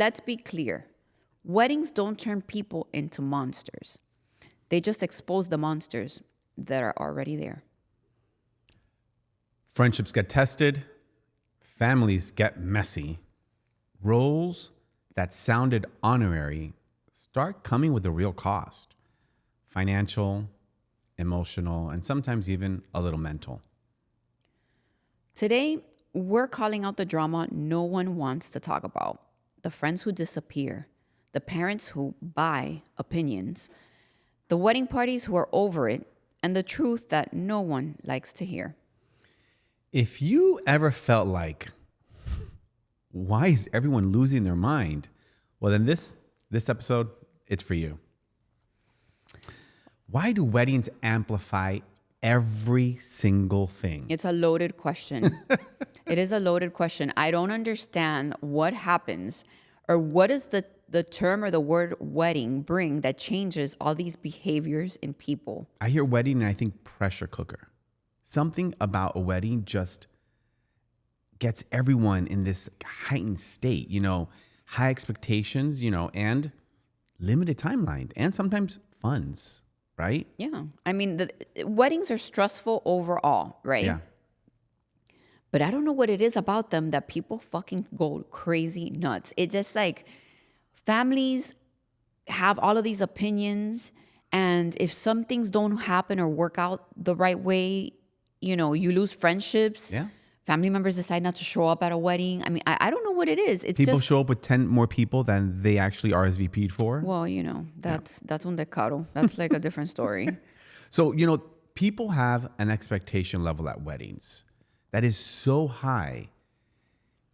let's be clear. Weddings don't turn people into monsters. They just expose the monsters that are already there. Friendships get tested. Families get messy. Roles that sounded honorary start coming with a real cost. Financial, emotional, and sometimes even a little mental. Today, we're calling out the drama no one wants to talk about. The friends who disappear. The parents who buy opinions. The wedding parties who are over it. And the truth that no one likes to hear. If you ever felt like, why is everyone losing their mind? Well, then this episode, it's for you. Why do weddings amplify every single thing? It's a loaded question. It is a loaded question. I don't understand what happens or what does the term or the word wedding bring that changes all these behaviors in people. I hear wedding and I think pressure cooker. Something about a wedding just gets everyone in this heightened state, high expectations, and limited timeline and sometimes funds, right? Yeah. I mean, the weddings are stressful overall, right? Yeah. But I don't know what it is about them that people fucking go crazy nuts. It's just like families have all of these opinions, and if some things don't happen or work out the right way, you lose friendships. Yeah. Family members decide not to show up at a wedding. I mean, I don't know what it is. It's People just show up with 10 more people than they actually RSVP'd for. Well, that's un decaro. That's like a different story. So, people have an expectation level at weddings that is so high.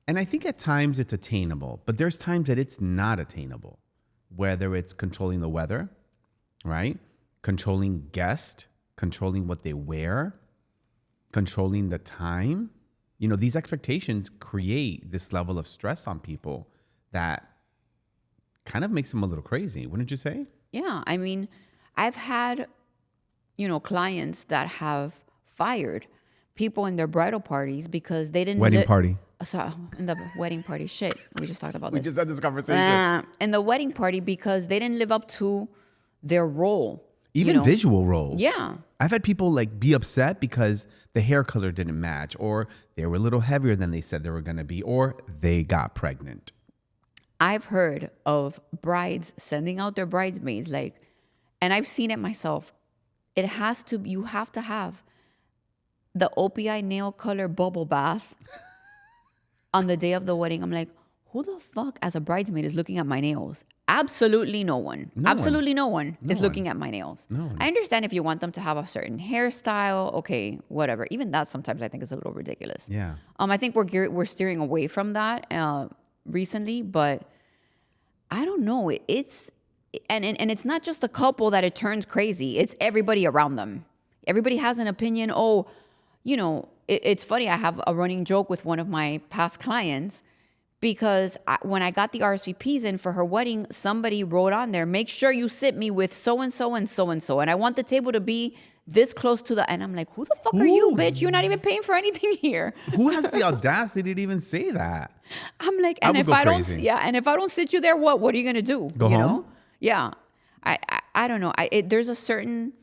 And I think at times it's attainable, but there's times that it's not attainable. Whether it's controlling the weather, right? Controlling guests, controlling what they wear, controlling the time. These expectations create this level of stress on people that kind of makes them a little crazy, wouldn't you say? Yeah. I mean, I've had, clients that have fired people in their bridal parties because they didn't... Wedding party. Sorry, in the wedding party. Shit. We just talked about this. We just had this conversation. In the wedding party because they didn't live up to their role. Even visual roles. Yeah. I've had people be upset because the hair color didn't match, or they were a little heavier than they said they were going to be, or they got pregnant. I've heard of brides sending out their bridesmaids, and I've seen it myself. You have to have the OPI nail color bubble bath on the day of the wedding. I'm like, who the fuck as a bridesmaid is looking at my nails? Absolutely no one. Absolutely no one is looking at my nails. No one. I understand if you want them to have a certain hairstyle, okay, whatever. Even that sometimes I think is a little ridiculous. Yeah. I think we're steering away from that recently, but I don't know. It's not just the couple that it turns crazy. It's everybody around them. Everybody has an opinion. It's funny. I have a running joke with one of my past clients. Because when I got the RSVPs in for her wedding, somebody wrote on there, make sure you sit me with so-and-so and so-and-so. And I want the table to be this close to the... And I'm like, who the fuck are you, bitch? You're not even paying for anything here. Who has the audacity to even say that? I'm like, and if I don't sit you there, what are you going to do? Go home? Yeah. I don't know. There's a certain...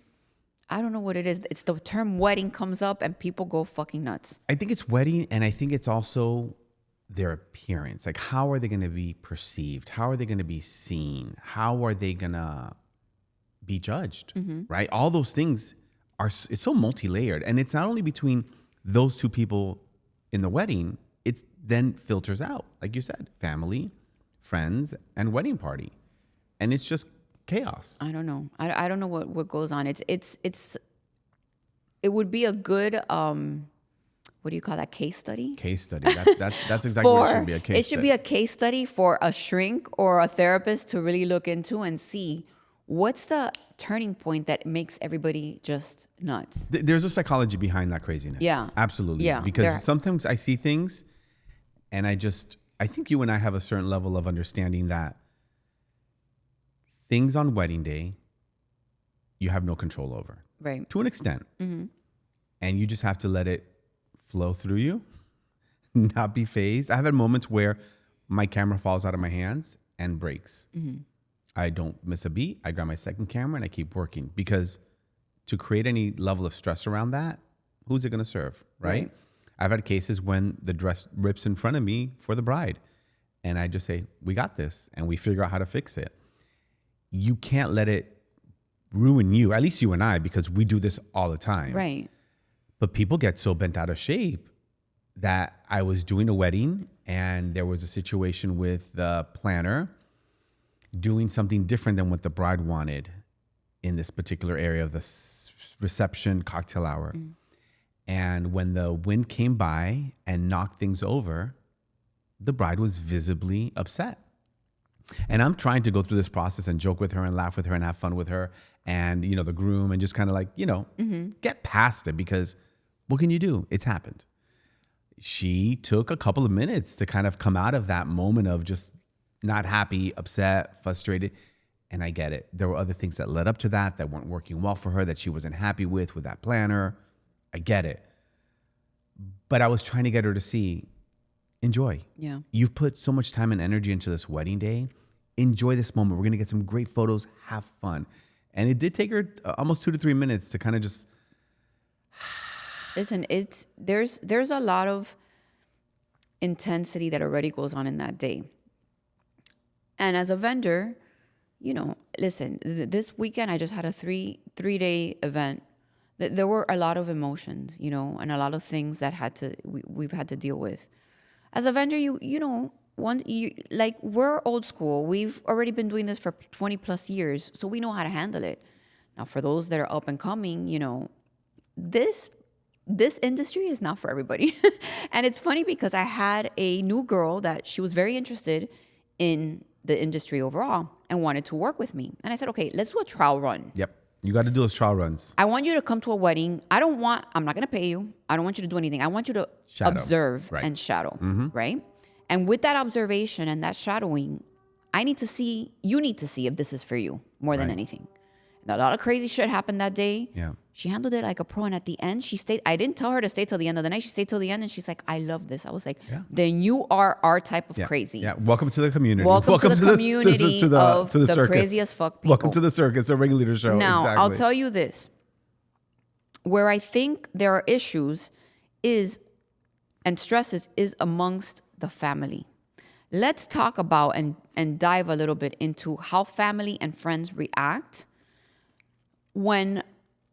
I don't know what it is. It's the term wedding comes up and people go fucking nuts. I think it's wedding, and I think it's also... their appearance. How are they going to be perceived? How are they going to be seen? How are they going to be judged? Right? All those things it's so multi-layered. And it's not only between those two people in the wedding, it's then filters out. Like you said, family, friends, and wedding party. And it's just chaos. I don't know. I don't know what goes on. It would be a good, what do you call that? Case study? Case study. That's exactly what it should be, a case study. It should be a case study for a shrink or a therapist to really look into and see what's the turning point that makes everybody just nuts. There's a psychology behind that craziness. Yeah. Absolutely. Yeah. Because sometimes I see things and I think you and I have a certain level of understanding that things on wedding day, you have no control over. Right. To an extent. Mm-hmm. And you just have to let it flow through you, not be phased. I've had moments where my camera falls out of my hands and breaks. I don't miss a beat. I grab my second camera and I keep working, because to create any level of stress around that, who's it going to serve, right? I've had cases when the dress rips in front of me for the bride, and I just say, we got this, and we figure out how to fix it. You can't let it ruin you, at least you and I, because we do this all the time. Right. But people get so bent out of shape that I was doing a wedding and there was a situation with the planner doing something different than what the bride wanted in this particular area of the reception cocktail hour. And when the wind came by and knocked things over, the bride was visibly upset. And I'm trying to go through this process and joke with her and laugh with her and have fun with her and, the groom, and just kind of like, get past it, because what can you do? It's happened. She took a couple of minutes to kind of come out of that moment of just not happy, upset, frustrated. And I get it. There were other things that led up to that weren't working well for her, that she wasn't happy with that planner. I get it. But I was trying to get her to see, enjoy. Yeah. You've put so much time and energy into this wedding day. Enjoy this moment. We're going to get some great photos. Have fun. And it did take her almost 2 to 3 minutes to kind of just... Listen, there's a lot of intensity that already goes on in that day. And as a vendor, listen, this weekend I just had a three-day event. There were a lot of emotions, and a lot of things that we've had to deal with. As a vendor, we're old school. We've already been doing this for 20 plus years, so we know how to handle it. Now, for those that are up and coming, this industry is not for everybody. And it's funny because I had a new girl that she was very interested in the industry overall and wanted to work with me. And I said, okay, let's do a trial run. Yep. You got to do those trial runs. I want you to come to a wedding. I'm not going to pay you. I don't want you to do anything. I want you to observe and shadow, right? And with that observation and that shadowing, you need to see if this is for you more than anything. And a lot of crazy shit happened that day. Yeah. She handled it like a pro. And at the end, she stayed. I didn't tell her to stay till the end of the night. She stayed till the end. And she's like, I love this. I was like, then you are our type of crazy. Yeah. Welcome to the community. Welcome to the community to the circus. Crazy as fuck people. Welcome to the circus, a regular show. Now, exactly. I'll tell you this. Where I think there are issues and stresses is amongst the family. Let's talk about and dive a little bit into how family and friends react when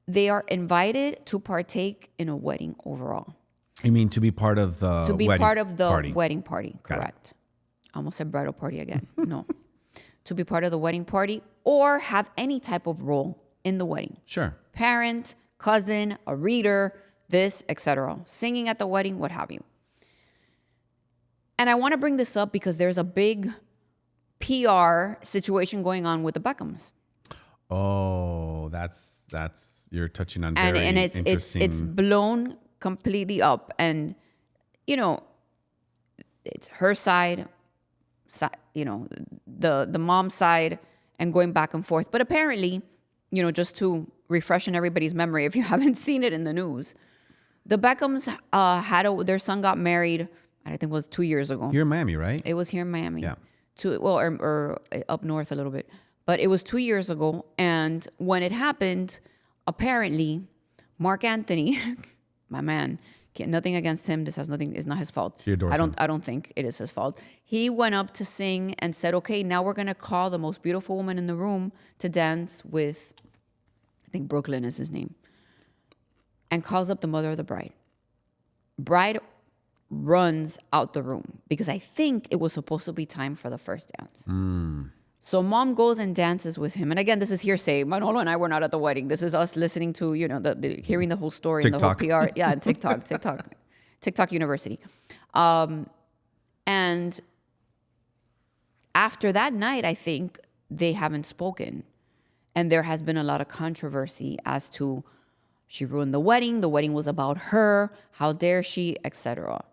they are invited to partake in a wedding overall. You mean to be part of the wedding party, correct. I almost said bridal party again. No. To be part of the wedding party or have any type of role in the wedding. Sure. Parent, cousin, a reader, this, etc. Singing at the wedding, what have you. And I want to bring this up because there's a big PR situation going on with the Beckhams. Oh, that's you're touching on very and interesting. It's blown completely up, and it's her side, the mom's side, and going back and forth. But apparently, just to refreshen everybody's memory, if you haven't seen it in the news, the Beckhams their son got married. I think it was 2 years ago. Here in Miami, right? It was here in Miami. Yeah. Or up north a little bit. But it was 2 years ago. And when it happened, apparently, Mark Anthony, my man, nothing against him. This has nothing, it's not his fault. She adores him. I don't think it is his fault. He went up to sing and said, okay, now we're going to call the most beautiful woman in the room to dance with, I think Brooklyn is his name. And calls up the mother of the bride. Bride runs out the room because I think it was supposed to be time for the first dance. So mom goes and dances with him. And again, this is hearsay. Manolo and I were not at the wedding. This is us listening to, hearing the whole story TikTok. and the whole PR. Yeah, TikTok University. And after that night, I think they haven't spoken. And there has been a lot of controversy as to she ruined the wedding. The wedding was about her. How dare she, etc.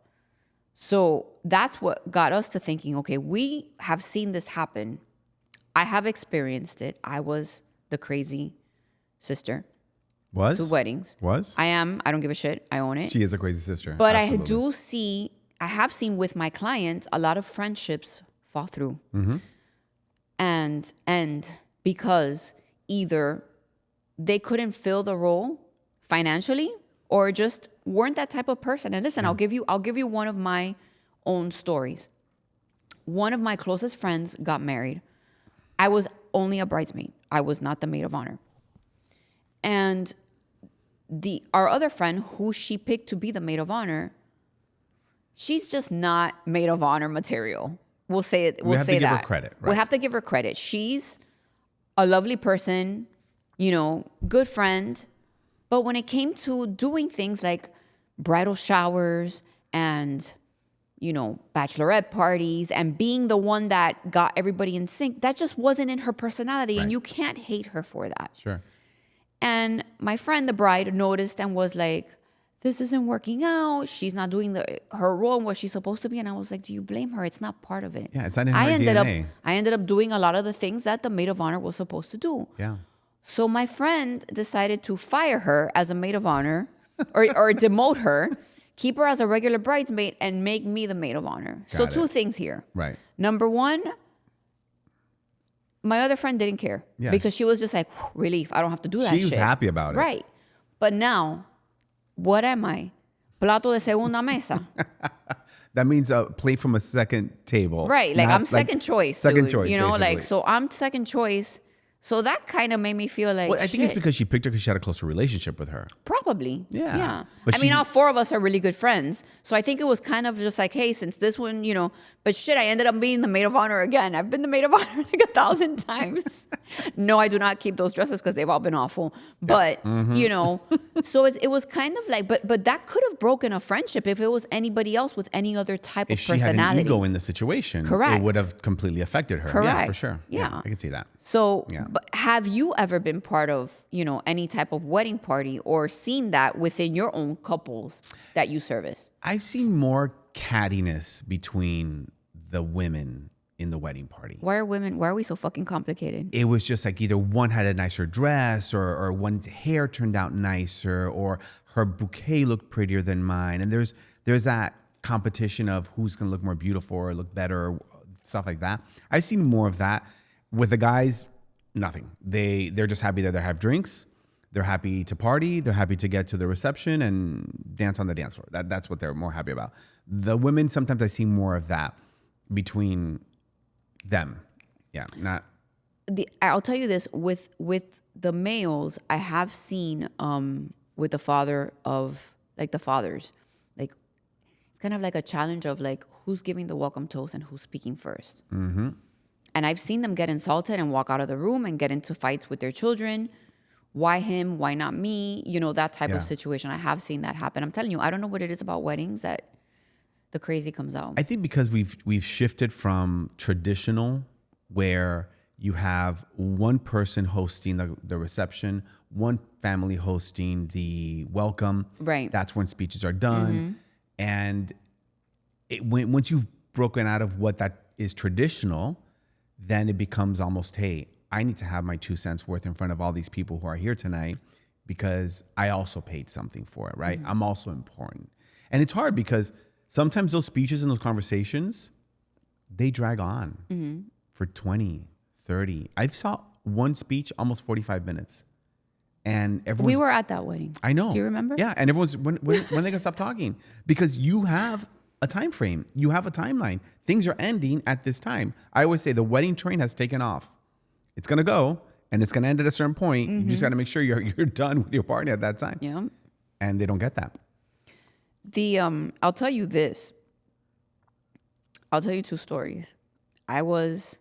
So that's what got us to thinking, okay, we have seen this happen. I have experienced it. I was the crazy sister. Was? To weddings. Was? I am. I don't give a shit. I own it. She is a crazy sister. But absolutely. I do see I have seen with my clients a lot of friendships fall through and end because either they couldn't fill the role financially or just weren't that type of person. And listen, I'll give you one of my own stories. One of my closest friends got married. I was only a bridesmaid. I was not the maid of honor. And our other friend, who she picked to be the maid of honor, she's just not maid of honor material. We'll say it. We'll say that. We have to give her credit. Right? We have to give her credit. She's a lovely person, good friend. But when it came to doing things like bridal showers and, bachelorette parties and being the one that got everybody in sync, that just wasn't in her personality. Right. And you can't hate her for that. Sure. And my friend, the bride, noticed and was like, this isn't working out. She's not doing her role and what she's supposed to be. And I was like, do you blame her? It's not part of it. Yeah, it's not in her DNA. I ended up doing a lot of the things that the maid of honor was supposed to do. Yeah. So my friend decided to fire her as a maid of honor or demote her, keep her as a regular bridesmaid, and make me the maid of honor. So two things here. Right. Number one, my other friend didn't care because she was just like, relief. I don't have to do that shit. She was happy about it. Right. But now, what am I? Plato de segunda mesa. That means a plate from a second table. Right. Like I'm second choice. Second choice, basically. So I'm second choice. So that kind of made me feel like, well, I think it's because she picked her because she had a closer relationship with her. Probably. Yeah. But all four of us are really good friends. So I think it was kind of just like, hey, since this one, but shit, I ended up being the maid of honor again. I've been the maid of honor like 1,000 times. No, I do not keep those dresses because they've all been awful. But, so it was kind of like, but that could have broken a friendship if it was anybody else with any other type of personality. If she had an ego in the situation, correct, it would have completely affected her. Correct. Yeah, for sure. Yeah. I can see that. So, but have you ever been part of, any type of wedding party or seen that within your own couples that you service? I've seen more cattiness between the women in the wedding party. Why are we so fucking complicated? It was just like either one had a nicer dress or one's hair turned out nicer or her bouquet looked prettier than mine. And there's that competition of who's going to look more beautiful or look better, or stuff like that. I've seen more of that. With the guys, nothing. They're just happy that they have drinks. They're happy to party. They're happy to get to the reception and dance on the dance floor. That's what they're more happy about. The women, sometimes I see more of that between them. Yeah, not. I'll tell you this, with the males, I have seen with the father of, like the fathers, like it's kind of like a challenge of like who's giving the welcome toast and who's speaking first. Mm-hmm. And I've seen them get insulted and walk out of the room and get into fights with their children. Why him? Why not me? That type of situation. I have seen that happen. I'm telling you, I don't know what it is about weddings that the crazy comes out. I think because we've shifted from traditional, where you have one person hosting the reception, one family hosting the welcome. Right. That's when speeches are done. Mm-hmm. And once you've broken out of what that is traditional, then it becomes almost, hey, I need to have my 2 cents worth in front of all these people who are here tonight because I also paid something for it, right? Mm-hmm. I'm also important. And it's hard because sometimes those speeches and those conversations, they drag on for 20, 30. I saw one speech almost 45 minutes. And we were at that wedding. I know. Do you remember? Yeah. And everyone's, when are they going to stop talking? Because you have a time frame. You have a timeline. Things are ending at this time. I always say the wedding train has taken off. It's going to go and it's going to end at a certain point. Mm-hmm. You just got to make sure you're done with your party at that time. Yeah. And they don't get that. I'll tell you this. I'll tell you 2 stories. I was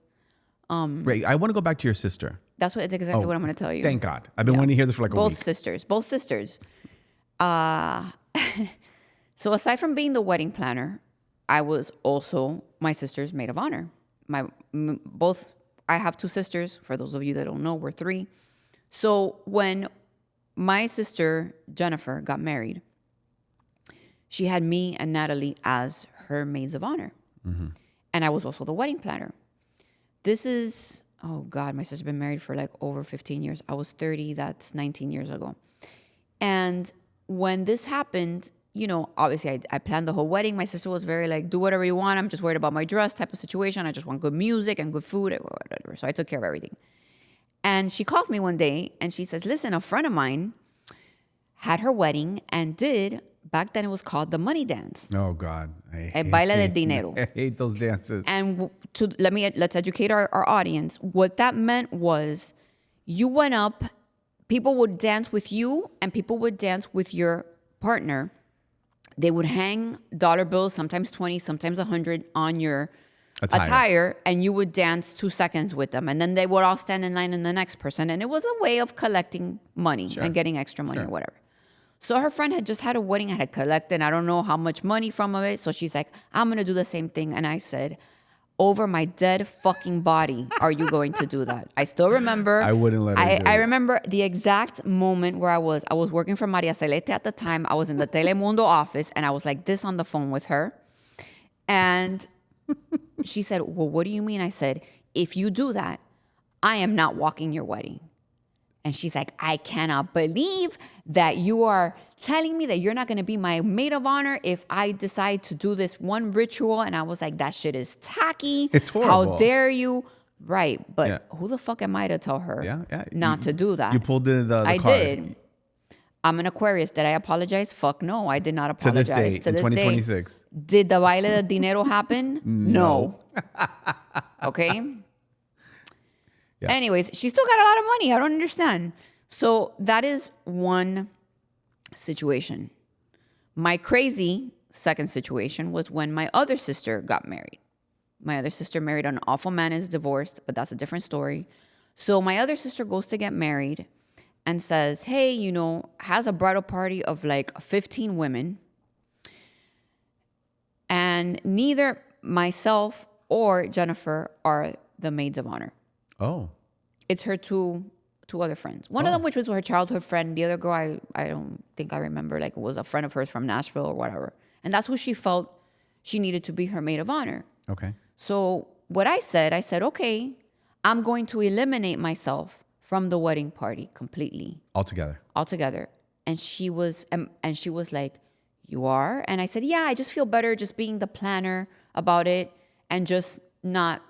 Great. I want to go back to your sister. That's exactly what I'm going to tell you. Thank God. I've been wanting to hear this for like a week. Both sisters. So aside from being the wedding planner, I was also my sister's maid of honor. I have 2 sisters. For those of you that don't know, we're 3. So when my sister Jennifer got married, she had me and Natalie as her maids of honor. Mm-hmm. And I was also the wedding planner. This is, oh God, my sister's been married for like over 15 years. I was 30, that's 19 years ago. And when this happened, obviously I planned the whole wedding. My sister was very like, do whatever you want. I'm just worried about my dress type of situation. I just want good music and good food, whatever. So I took care of everything. And she calls me one day and she says, listen, a friend of mine had her wedding and back then it was called the money dance. Oh God. El baile del dinero. I hate those dances. And let's educate our audience. What that meant was you went up, people would dance with you and people would dance with your partner. They would hang dollar bills, sometimes 20, sometimes 100 on your attire, and you would dance 2 seconds with them. And then they would all stand in line in the next person. And it was a way of collecting money and getting extra money or whatever. So her friend had just had a wedding, had collected, I don't know how much money from it. So she's like, I'm going to do the same thing. And I said, over my dead fucking body, are you going to do that? I still remember. I wouldn't let her do it. I remember the exact moment where I was working for Maria Celeste at the time. I was in the Telemundo office and I was like this on the phone with her. And she said, well, what do you mean? I said, if you do that, I am not walking your wedding. And she's like, I cannot believe that you are telling me that you're not going to be my maid of honor if I decide to do this one ritual. And I was like, that shit is tacky. It's horrible. How dare you? Right. But who the fuck am I to tell her not to do that? You pulled in the I card. did. I'm an Aquarius. Did I apologize? Fuck no. I did not apologize. To this day, in 2026. Did the baile del dinero happen? No. Okay? Yeah. Anyways, she still got a lot of money. I don't understand. So that is one situation. My crazy second situation was when my other sister got married. My other sister married an awful man, is divorced, but that's a different story. So my other sister goes to get married and says, hey, has a bridal party of like 15 women. And neither myself or Jennifer are the maids of honor. Oh. It's her two other friends. One of them, which was her childhood friend. The other girl, I don't think I remember, like it was a friend of hers from Nashville or whatever. And that's who she felt she needed to be her maid of honor. Okay. So what I said, okay, I'm going to eliminate myself from the wedding party completely. Altogether. And she was like, you are? And I said, yeah, I just feel better just being the planner about it and just not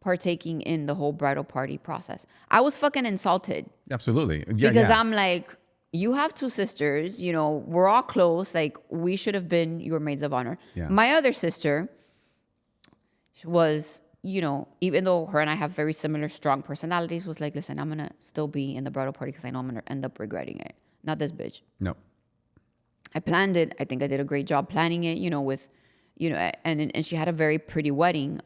partaking in the whole bridal party process. I was fucking insulted. Absolutely. Because I'm like, you have two sisters, we're all close. Like, we should have been your maids of honor. Yeah. My other sister was, even though her and I have very similar, strong personalities, was like, listen, I'm going to still be in the bridal party because I know I'm going to end up regretting it. Not this bitch. No. I planned it. I think I did a great job planning it, with, and she had a very pretty wedding.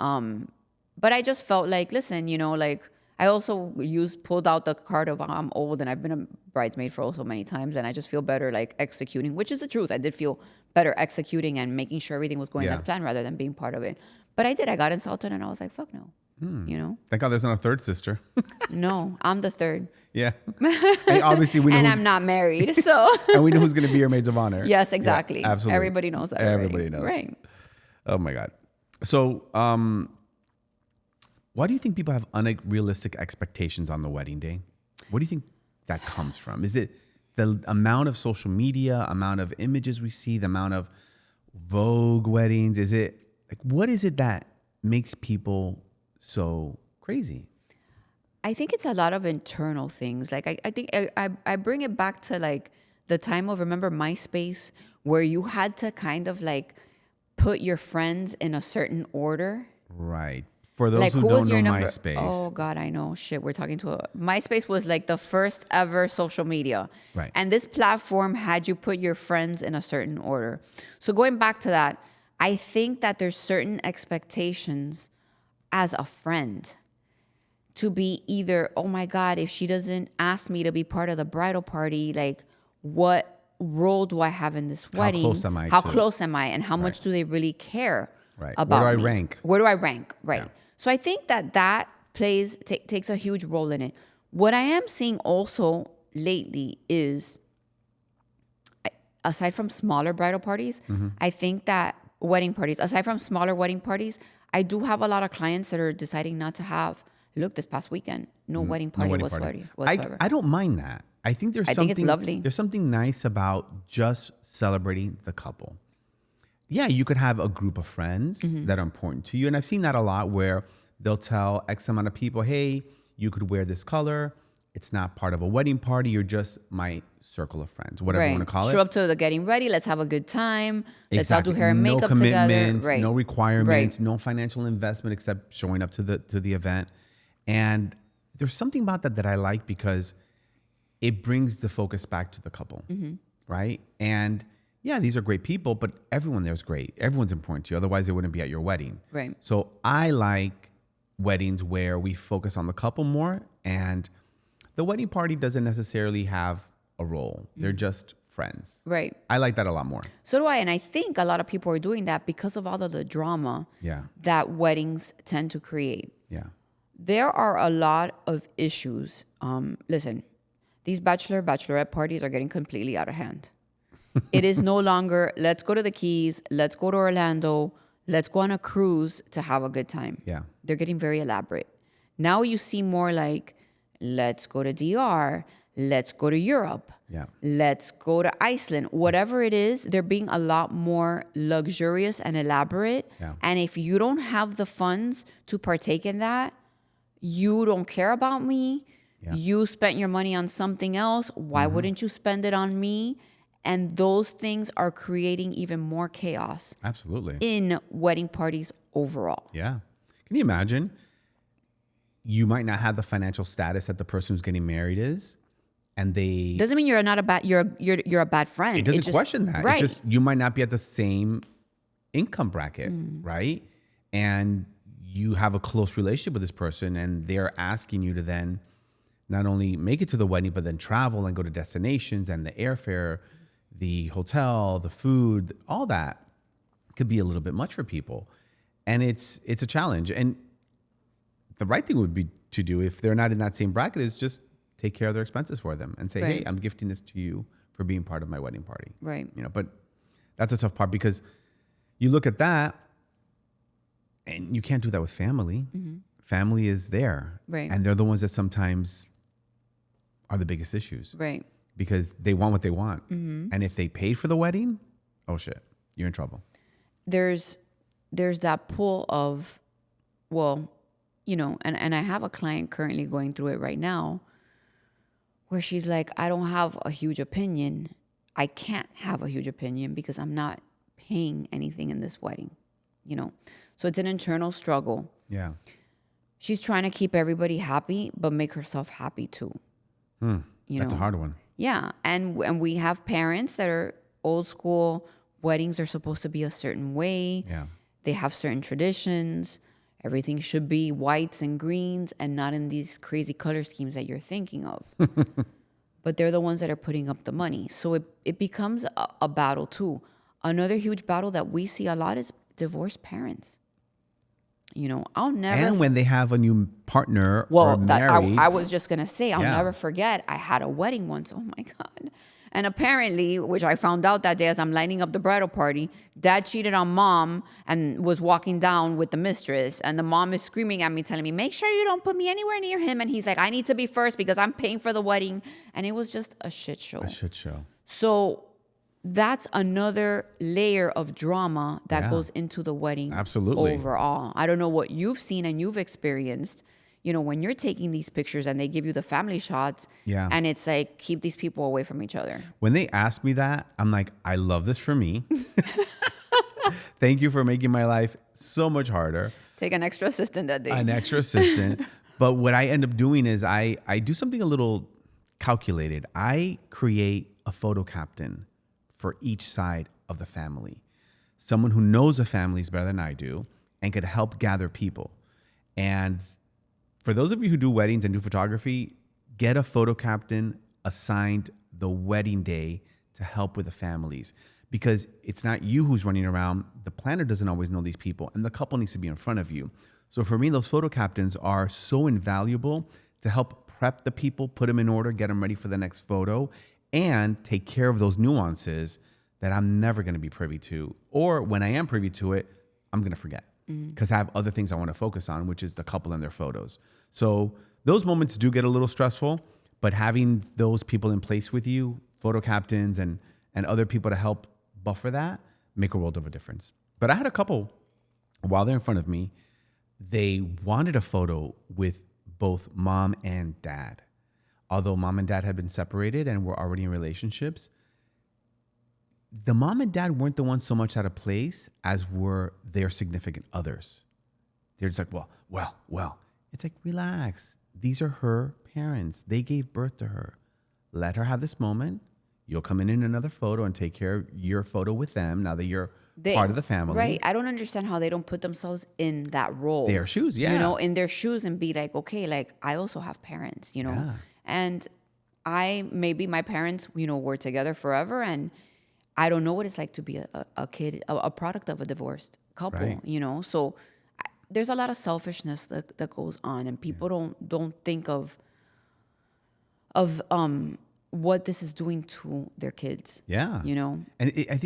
But I just felt like, listen, like I also pulled out the card of I'm old and I've been a bridesmaid for so many times. And I just feel better like executing, which is the truth. I did feel better executing and making sure everything was going as planned rather than being part of it. But I got insulted and I was like, fuck no. Thank God there's not a third sister. No, I'm the third. Yeah. And obviously we know and I'm not married. So and we know who's going to be your maids of honor. Yes, exactly. Yeah, absolutely. Everybody knows that. Everybody knows. Right. Oh my God. So, why do you think people have unrealistic expectations on the wedding day? What do you think that comes from? Is it the amount of social media, amount of images we see, the amount of Vogue weddings? Is it like, what is it that makes people so crazy? I think it's a lot of internal things. Like I think I bring it back to like the time of, remember MySpace, where you had to kind of like put your friends in a certain order. Right. For those who don't know MySpace. Oh, God, I know. Shit, we're talking to MySpace was like the first ever social media. Right. And this platform had you put your friends in a certain order. So going back to that, I think that there's certain expectations as a friend to be either, oh my God, if she doesn't ask me to be part of the bridal party, like what role do I have in this wedding? How close am I? And how much do they really care about Where do me? I rank? Where do I rank? Right. Yeah. So I think that takes a huge role in it. What I am seeing also lately is, aside from smaller bridal parties, I think that aside from smaller wedding parties, I do have a lot of clients that are deciding not to have, look, this past weekend, no wedding party whatsoever. I don't mind that. I think I think it's lovely. There's something nice about just celebrating the couple. Yeah, you could have a group of friends that are important to you. And I've seen that a lot where they'll tell X amount of people, hey, you could wear this color. It's not part of a wedding party. You're just my circle of friends, whatever you want to call Show it. up to the getting ready. Let's have a good time. Let's all do Exactly. hair and No makeup together. commitment, Right. no requirements, Right. no financial investment except showing up to the event. And there's something about that I like because it brings the focus back to the couple, right? And yeah, these are great people, but everyone there's great. Everyone's important to you. Otherwise, they wouldn't be at your wedding. Right. So I like weddings where we focus on the couple more, and the wedding party doesn't necessarily have a role. They're just friends. Right. I like that a lot more. So do I. And I think a lot of people are doing that because of all of the drama Yeah. that weddings tend to create. Yeah. There are a lot of issues. Listen, these bachelorette parties are getting completely out of hand. It is no longer, let's go to the Keys, let's go to Orlando, let's go on a cruise to have a good time. Yeah. They're getting very elaborate. Now you see more like, let's go to DR, let's go to Europe, Yeah. let's go to Iceland. Whatever it is, they're being a lot more luxurious and elaborate. Yeah. And if you don't have the funds to partake in that, you don't care about me. Yeah. You spent your money on something else. Why wouldn't you spend it on me? And those things are creating even more chaos Absolutely. in wedding parties overall. Yeah. Can you imagine? You might not have the financial status that the person who's getting married is, and they Doesn't mean you're not a bad you're a bad friend. it doesn't just- question that. Right. It's just you might not be at the same income bracket, right? And you have a close relationship with this person, and they're asking you to then not only make it to the wedding, but then travel and go to destinations and the airfare, the hotel, the food, all that could be a little bit much for people. And it's a challenge. And the right thing would be to do if they're not in that same bracket is just take care of their expenses for them and say, hey, Right. I'm gifting this to you for being part of my wedding party. Right. You know, but that's a tough part because you look at that and you can't do that with family. Family is there. Right. And they're the ones that sometimes are the biggest issues Right. because they want what they want. And if they paid for the wedding, oh shit, you're in trouble. There's that pull of, well, you know, and I have a client currently going through it right now where she's like, I don't have a huge opinion. I can't have a huge opinion because I'm not paying anything in this wedding, you know? So it's an internal struggle. Yeah. She's trying to keep everybody happy, but make herself happy too. You That's know? a hard one. Yeah, and we have parents that are old school. Weddings are supposed to be a certain way. Yeah. They have certain traditions. Everything should be whites and greens and not in these crazy color schemes that you're thinking of. But they're the ones that are putting up the money. So it becomes a battle too. Another huge battle that we see a lot is divorced parents. You know, I'll never... And when they have a new partner or Well, married. I was just going to say, I'll Yeah. never forget, I had a wedding once. Oh, my God. And apparently, which I found out that day as I'm lining up the bridal party, dad cheated on mom and was walking down with the mistress. And the mom is screaming at me, telling me, make sure you don't put me anywhere near him. And he's like, I need to be first because I'm paying for the wedding. And it was just a shit show. a shit show. So that's another layer of drama that Yeah. goes into the wedding Absolutely. overall. I don't know what you've seen and you've experienced, you know, when you're taking these pictures and they give you the family shots Yeah. and it's like, keep these people away from each other. When they ask me that, I'm like, I love this for me. Thank you for making my life so much harder. Take an extra assistant that day. An extra assistant. But what I end up doing is I do something a little calculated. I create a photo captain for each side of the family. Someone who knows the families better than I do and could help gather people. And for those of you who do weddings and do photography, get a photo captain assigned the wedding day to help with the families because it's not you who's running around. The planner doesn't always know these people and the couple needs to be in front of you. So for me, those photo captains are so invaluable to help prep the people, put them in order, get them ready for the next photo, and take care of those nuances that I'm never going to be privy to. Or when I am privy to it, I'm going to forget because I have other things I want to focus on, which is the couple and their photos. So those moments do get a little stressful, But having those people in place with you, photo captains and other people to help buffer that, make a world of a difference. But I had a couple, while they're in front of me, they wanted a photo with both mom and dad. Although mom and dad had been separated and were already in relationships, the mom and dad weren't the ones so much out of place as were their significant others. They're just like, well. It's like, relax. These are her parents. They gave birth to her. Let her have this moment. You'll come in another photo and take care of your photo with them now that you're part of the family. Right. I don't understand how they don't put themselves in that role. Their shoes, yeah. You know, in their shoes and be like, okay, like I also have parents, you know. Yeah. And maybe my parents, you know, were together forever, and I don't know what it's like to be a kid, a product of a divorced couple, Right. you know. So there's a lot of selfishness that goes on, and people don't think of what this is doing to their kids. Yeah. You know. And I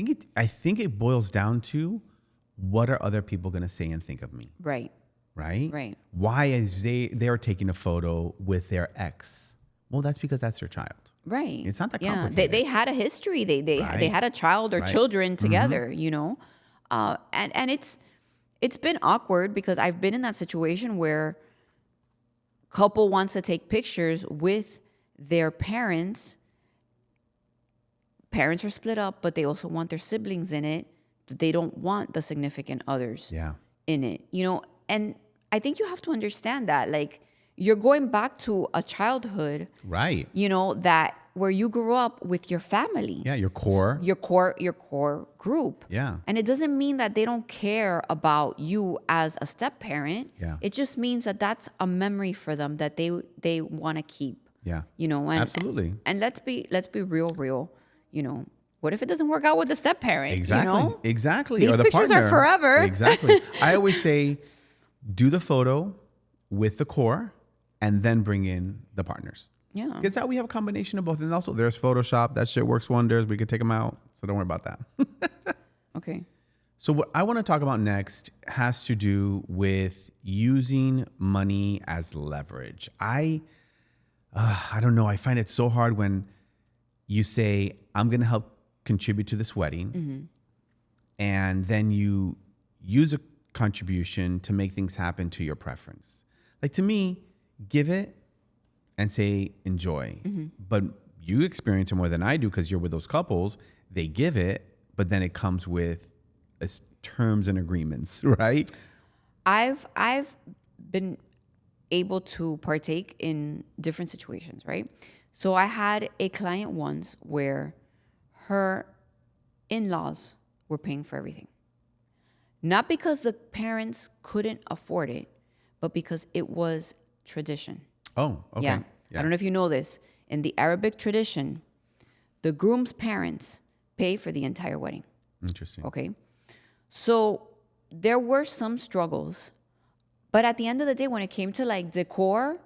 think it boils down to, what are other people going to say and think of me? Right. Right? Right. Why is they're taking a photo with their ex? Well, that's because that's their child. Right. It's not that Yeah. complicated. They had a history. They had a child or Right. children together, you know. And it's been awkward because I've been in that situation where couple wants to take pictures with their parents. Parents are split up, but they also want their siblings in it. They don't want the significant others Yeah. in it, you know. And I think you have to understand that, like, you're going back to a childhood, Right. you know, that where you grew up with your family. Yeah, your core. Your core group. Yeah. And it doesn't mean that they don't care about you as a step parent. Yeah. It just means that that's a memory for them that they want to keep. Yeah. You know, and Absolutely. And let's be real, you know. What if it doesn't work out with the step parent? Exactly. You know? Exactly. These or the pictures are partner. forever. Exactly. I always say, do the photo with the core and then bring in the partners. Yeah. Because that we have a combination of both. And also there's Photoshop. That shit works wonders. We could take them out. So don't worry about that. Okay. So what I want to talk about next has to do with using money as leverage. I don't know. I find it so hard when you say, I'm going to help contribute to this wedding. Mm-hmm. And then you use a contribution to make things happen to your preference. Like, to me, give it and say, enjoy. Mm-hmm. But you experience it more than I do because you're with those couples. They give it, but then it comes with terms and agreements, right? I've been able to partake in different situations, right? So I had a client once where her in-laws were paying for everything. Not because the parents couldn't afford it, but because it was tradition. Oh, okay. Yeah. I don't know if you know this. In the Arabic tradition, the groom's parents pay for the entire wedding. Interesting. Okay. So there were some struggles, but at the end of the day, when it came to like decor,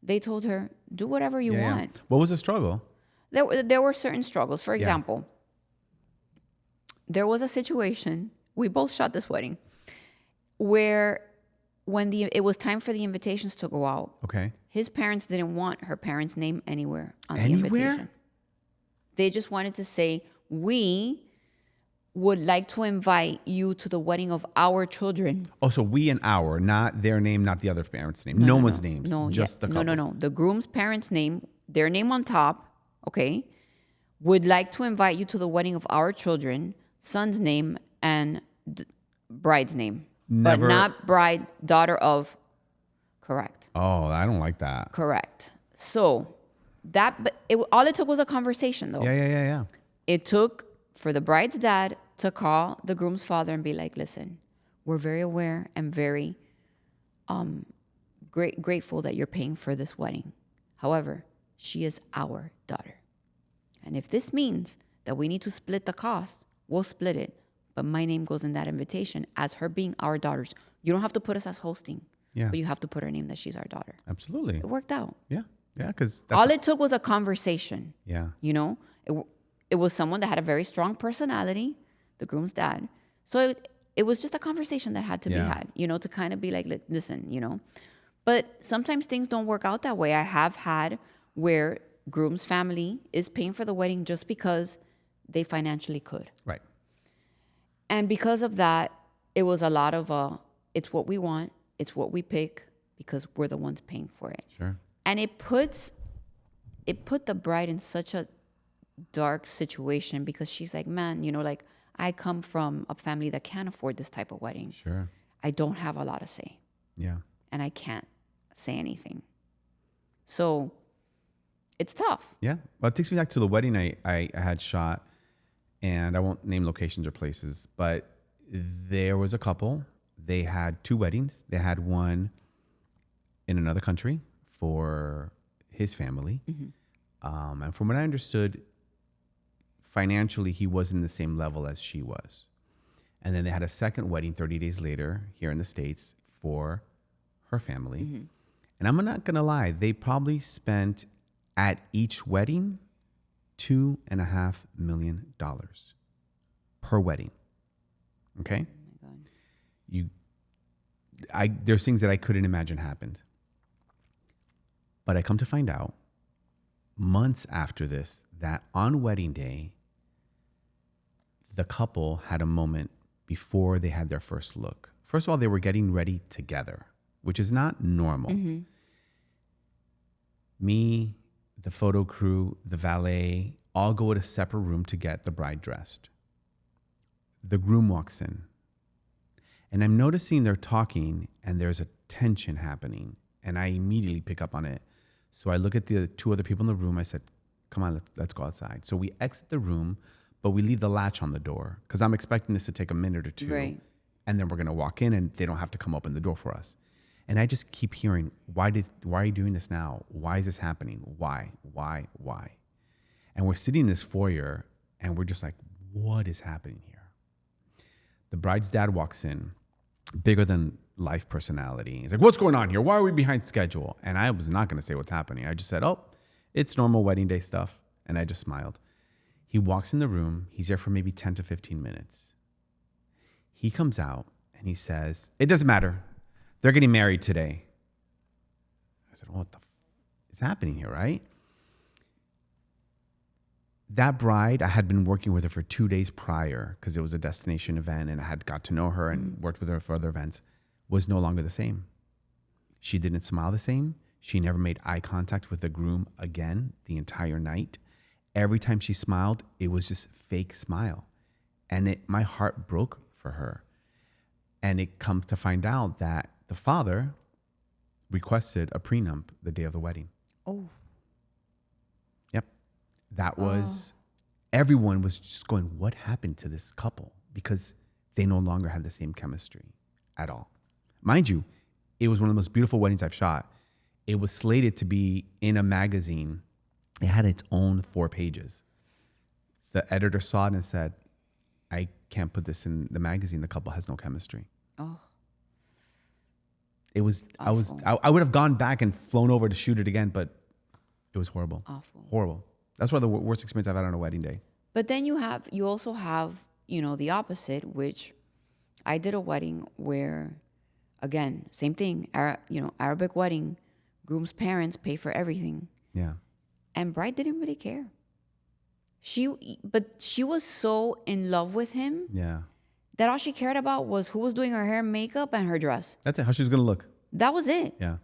they told her, do whatever you want. What was the struggle? There were certain struggles. For example, there was a situation, we both shot this wedding, where when it was time for the invitations to go out, Okay. his parents didn't want her parents' name anywhere on the Anywhere? invitation. They just wanted to say, we would like to invite you to the wedding of our children. Oh, so we and our, not their name, not the other parent's name. No one's names. Just the couples. No. The groom's parents' name, their name on top, okay, would like to invite you to the wedding of our children, son's name, and bride's name. Never- But not bride, daughter of, correct. Oh, I don't like that. Correct. So all it took was a conversation, though. Yeah. It took for the bride's dad to call the groom's father and be like, listen, we're very aware and very grateful that you're paying for this wedding. However, she is our daughter. And if this means that we need to split the cost, we'll split it. But my name goes in that invitation as her being our daughters. You don't have to put us as hosting. Yeah. But you have to put her name that she's our daughter. Absolutely. It worked out. Yeah. Because All it took was a conversation. Yeah. You know, it was someone that had a very strong personality, the groom's dad. So it was just a conversation that had to be had, you know, to kind of be like, listen, you know. But sometimes things don't work out that way. I have had where groom's family is paying for the wedding just because they financially could. Right. And because of that, it was a lot of it's what we want, it's what we pick because we're the ones paying for it. Sure. And it put the bride in such a dark situation because she's like, man, like I come from a family that can't afford this type of wedding. Sure. I don't have a lot to say. Yeah. And I can't say anything. So it's tough. Yeah. Well, it takes me back to the wedding I had shot, and I won't name locations or places, but there was a couple. They had 2 weddings. They had one in another country for his family. Mm-hmm. And from what I understood, financially, he wasn't in the same level as she was. And then they had a second wedding 30 days later here in the States for her family. Mm-hmm. And I'm not going to lie, they probably spent at each wedding $2.5 million per wedding. Okay? Oh my God. There's things that I couldn't imagine happened. But I come to find out months after this that on wedding day, the couple had a moment before they had their first look. First of all, they were getting ready together, which is not normal. Mm-hmm. Me, the photo crew, the valet, all go to a separate room to get the bride dressed. The groom walks in, and I'm noticing they're talking and there's a tension happening, and I immediately pick up on it. So I look at the 2 other people in the room. I said, come on, let's go outside. So we exit the room, but we leave the latch on the door because I'm expecting this to take a minute or 2. Right. And then we're going to walk in and they don't have to come open the door for us. And I just keep hearing, why are you doing this now? Why is this happening? Why? And we're sitting in this foyer and we're just like, what is happening here? The bride's dad walks in, bigger than life personality. He's like, what's going on here? Why are we behind schedule? And I was not going to say what's happening. I just said, oh, it's normal wedding day stuff. And I just smiled. He walks in the room. He's there for maybe 10 to 15 minutes. He comes out and he says, it doesn't matter. They're getting married today. I said, what the is happening here, right? That bride, I had been working with her for 2 days prior because it was a destination event and I had got to know her and worked with her for other events, was no longer the same. She didn't smile the same. She never made eye contact with the groom again the entire night. Every time she smiled, it was just fake smile. And my heart broke for her. And it comes to find out that the father requested a prenup the day of the wedding. Oh. Yep. That was, everyone was just going, what happened to this couple? Because they no longer had the same chemistry at all. Mind you, it was one of the most beautiful weddings I've shot. It was slated to be in a magazine. It had its own 4 pages. The editor saw it and said, I can't put this in the magazine. The couple has no chemistry. Oh. It was, Awful. I would have gone back and flown over to shoot it again, but it was horrible. Awful. Horrible. That's one of the worst experience I've had on a wedding day. But then you also have, the opposite, which I did a wedding where, again, same thing, Arabic wedding, groom's parents pay for everything. Yeah. And bride didn't really care. But she was so in love with him Yeah. that all she cared about was who was doing her hair and makeup and her dress. That's it. How she's going to look. That was it. Yeah.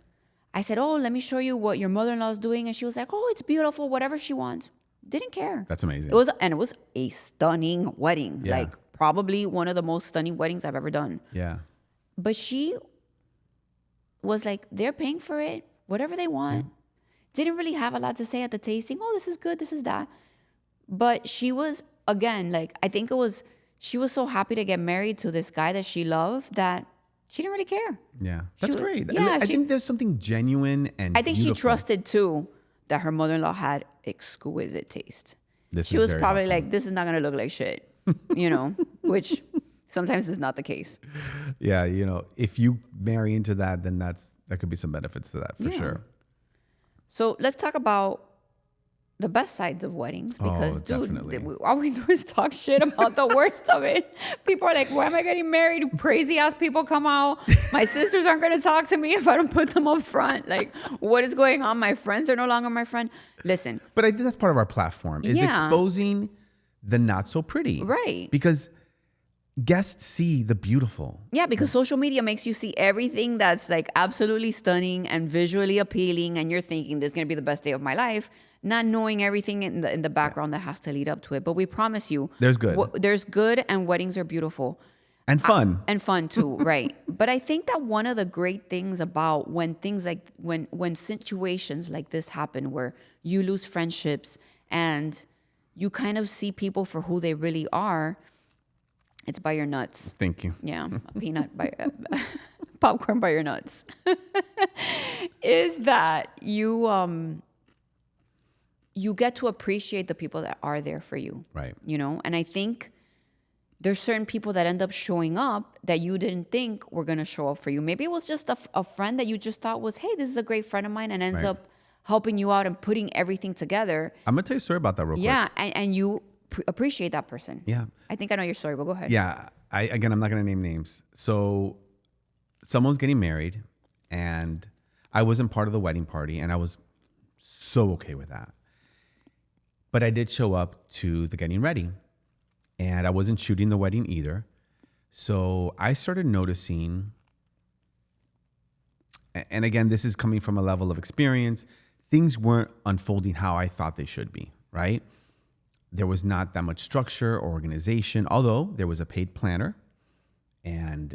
I said, oh, let me show you what your mother-in-law is doing. And she was like, oh, it's beautiful, whatever she wants. Didn't care. That's amazing. It was a stunning wedding. Yeah. Like probably one of the most stunning weddings I've ever done. Yeah. But she was like, they're paying for it, whatever they want. Didn't really have a lot to say at the tasting. Oh, this is good, this is that. But she was, again, like, I think she was so happy to get married to this guy that she loved that she didn't really care. Yeah. That's great. Yeah, I think there's something genuine and I think beautiful. she trusted, too, that her mother-in-law had exquisite taste. She was probably helpful. like, this is not going to look like shit, which sometimes is not the case. Yeah. If you marry into that, then there could be some benefits to that for sure. So let's talk about the best sides of weddings because, definitely. all we do is talk shit about the worst of it. People are like, why am I getting married? Crazy ass people come out. My sisters aren't going to talk to me if I don't put them up front. Like, what is going on? My friends are no longer my friend. Listen. But I think that's part of our platform is exposing the not so pretty. Right. Because guests see the beautiful. Yeah, because social media makes you see everything that's like absolutely stunning and visually appealing, and you're thinking this is going to be the best day of my life, not knowing everything in the background that has to lead up to it. But we promise you, there's good. There's good, and weddings are beautiful. And fun. And fun too, right. But I think that one of the great things about when things like when situations like this happen where you lose friendships and you kind of see people for who they really are, it's by your nuts. Thank you. Yeah, a peanut by popcorn by your nuts. Is that you get to appreciate the people that are there for you. Right. You know, and I think there's certain people that end up showing up that you didn't think were going to show up for you. Maybe it was just a friend that you just thought was, hey, this is a great friend of mine, and ends up helping you out and putting everything together. I'm going to tell you a story about that real quick. Yeah, and you appreciate that person. Yeah. I think I know your story, but go ahead. Yeah. I'm not going to name names. So someone's getting married, and I wasn't part of the wedding party, and I was so okay with that. But I did show up to the getting ready, and I wasn't shooting the wedding either. So I started noticing, and again, this is coming from a level of experience, things weren't unfolding how I thought they should be, right? There was not that much structure or organization, although there was a paid planner. And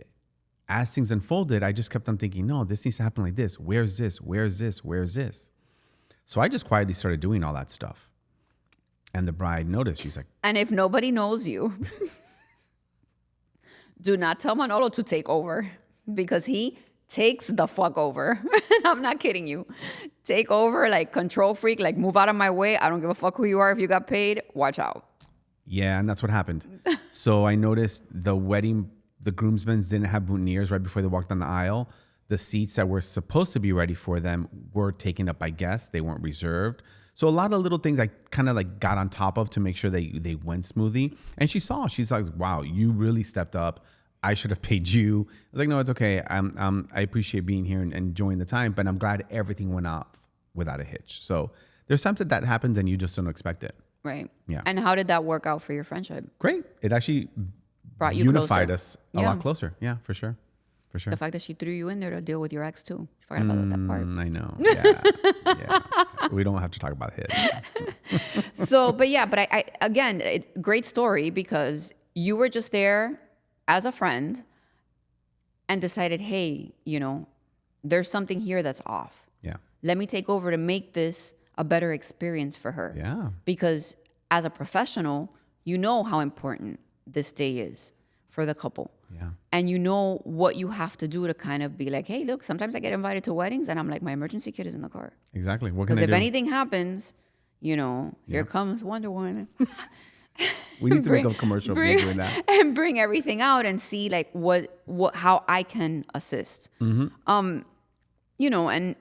as things unfolded, I just kept on thinking, no, this needs to happen like this. Where's this? Where's this? Where's this? So I just quietly started doing all that stuff. And the bride noticed. She's like, and if nobody knows you, do not tell Manolo to take over, because he takes the fuck over. I'm not kidding you. Take over, like control freak, like move out of my way. I don't give a fuck who you are. If you got paid, watch out. Yeah, and that's what happened. So I noticed the groomsmen didn't have boutonnieres right before they walked down the aisle. The seats that were supposed to be ready for them were taken up by guests. They weren't reserved. So a lot of little things I kind of like got on top of to make sure they went smoothly. And she's like, wow, you really stepped up. I should have paid you. I was like, no, it's okay. I appreciate being here and enjoying the time, but I'm glad everything went off without a hitch. So there's something that happens and you just don't expect it. Right. Yeah. And how did that work out for your friendship? Great. It actually brought you unified closer. us a lot closer. Yeah, for sure. For sure. The fact that she threw you in there to deal with your ex too. She forgot about that part. I know. Yeah. Yeah. We don't have to talk about it. So, but I again, great story, because you were just there as a friend and decided, hey, there's something here that's off. Yeah. Let me take over to make this a better experience for her. Yeah. Because as a professional, you know how important this day is for the couple. Yeah. And you know what you have to do to kind of be like, hey, look, sometimes I get invited to weddings and I'm like, my emergency kit is in the car. Exactly. What can I do? Because if anything happens, here comes Wonder Woman. We need to make a commercial doing that. And bring everything out and see like how I can assist. Mm-hmm.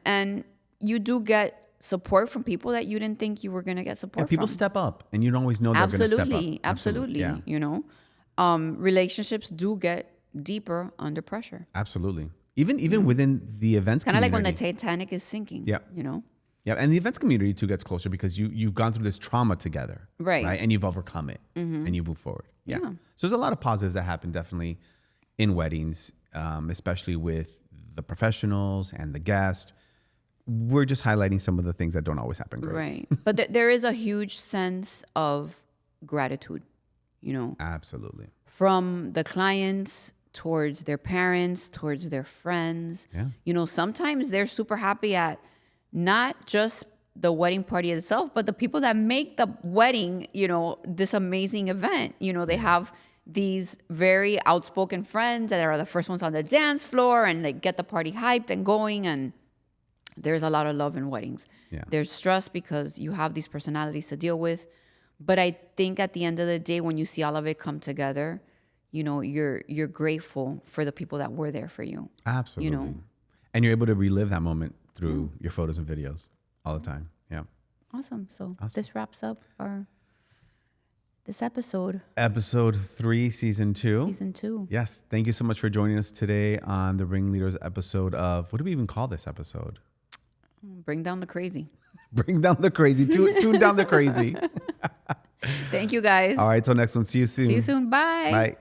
And you do get support from people that you didn't think you were going to get support and people from. step up, and you don't always know they're going to step up. Absolutely. Yeah. Relationships do get deeper under pressure. Absolutely. Even within the events Kind of community. like when the Titanic is sinking. Yeah. Yeah, and the events community too gets closer because you've gone through this trauma together, right? And you've overcome it, and you move forward. Yeah. So there's a lot of positives that happen definitely in weddings, especially with the professionals and the guest. We're just highlighting some of the things that don't always happen great. Right, but there is a huge sense of gratitude, Absolutely. From the clients towards their parents, towards their friends. Yeah. Sometimes they're super happy at not just the wedding party itself, but the people that make the wedding, this amazing event. They have these very outspoken friends that are the first ones on the dance floor and like get the party hyped and going. And there's a lot of love in weddings. Yeah. There's stress because you have these personalities to deal with. But I think at the end of the day, when you see all of it come together, you're grateful for the people that were there for you. Absolutely. And you're able to relive that moment through your photos and videos all the time. Yeah. Awesome. So this wraps up this episode. Episode 3, season 2. Season 2. Yes. Thank you so much for joining us today on the Ringleaders episode of, what do we even call this episode? Bring down the crazy. Bring down the crazy. Tune down the crazy. Thank you, guys. All right. Till next one. See you soon. See you soon. Bye. Bye.